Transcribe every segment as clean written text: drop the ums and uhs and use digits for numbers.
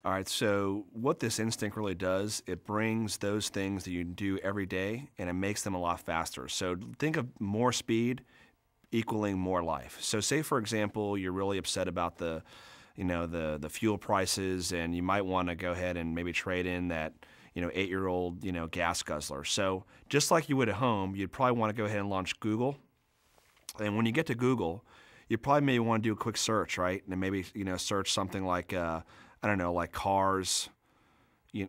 All right, so what this instinct really does, it brings those things that you do every day and it makes them a lot faster. So think of more speed equaling more life. So say for example, you're really upset about the fuel prices and you might want to go ahead and maybe trade in that, 8-year-old, gas guzzler. So just like you would at home, you'd probably want to go ahead and launch Google. And when you get to Google, you probably maybe want to do a quick search, right? And then maybe, search something like, I don't know, like cars and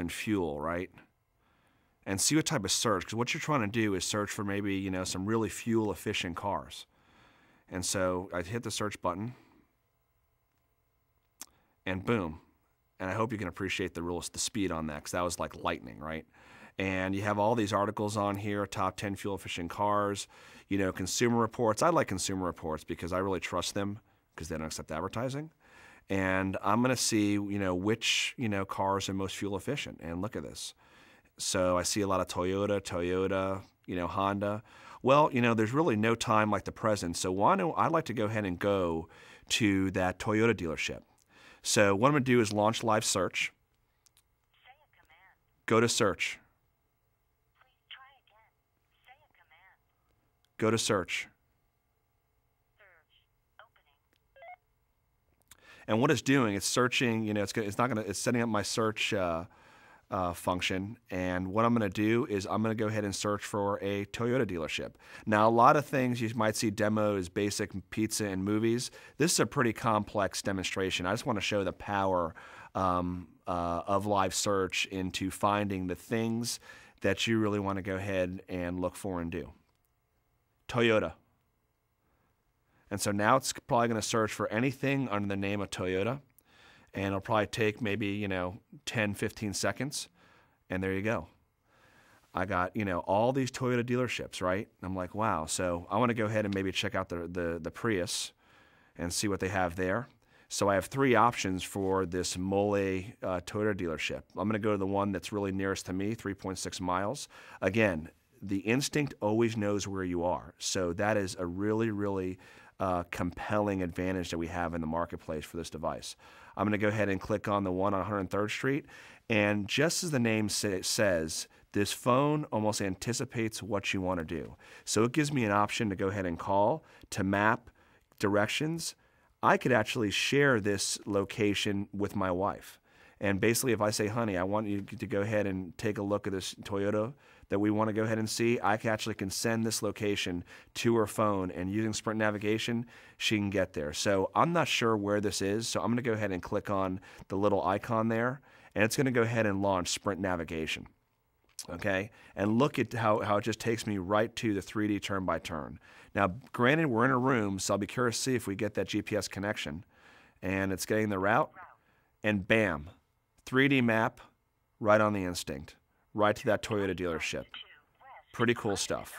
fuel, right? And see what type of search, because what you're trying to do is search for maybe, some really fuel efficient cars. And so I hit the search button and boom. And I hope you can appreciate the speed on that, because that was like lightning, right? And you have all these articles on here, top 10 fuel efficient cars, consumer reports. I like consumer reports because I really trust them because they don't accept advertising. And I'm going to see, which, cars are most fuel efficient. And look at this. So I see a lot of Toyota, Honda. Well, there's really no time like the present. So I'd like to go ahead and go to that Toyota dealership. So what I'm going to do is launch live search. Say a command. Go to search. Please try again. Say a command. Go to search. Search. Opening. And what it's doing, it's searching, it's setting up my search function. And what I'm going to do is I'm going to go ahead and search for a Toyota dealership. Now, a lot of things you might see demoed as basic pizza and movies. This is a pretty complex demonstration. I just want to show the power of live search into finding the things that you really want to go ahead and look for and do. Toyota. And so now it's probably going to search for anything under the name of Toyota. And it'll probably take maybe, 10, 15 seconds. And there you go. I got, all these Toyota dealerships, right? And I'm like, wow. So I want to go ahead and maybe check out the Prius and see what they have there. So I have 3 options for this Mole Toyota dealership. I'm going to go to the one that's really nearest to me, 3.6 miles. Again, the instinct always knows where you are. So that is a really, really compelling advantage that we have in the marketplace for this device. I'm going to go ahead and click on the one on 103rd Street. And just as the name says, this phone almost anticipates what you want to do. So it gives me an option to go ahead and call, to map directions. I could actually share this location with my wife. And basically, if I say, honey, I want you to go ahead and take a look at this Toyota that we want to go ahead and see, I actually can send this location to her phone, and using Sprint navigation, she can get there. So I'm not sure where this is, so I'm going to go ahead and click on the little icon there, and it's going to go ahead and launch Sprint navigation. Okay, and look at how it just takes me right to the 3D turn by turn. Now, granted, we're in a room, so I'll be curious to see if we get that GPS connection. And it's getting the route, and bam, 3D map right on the instinct, right to that Toyota dealership. Pretty cool stuff.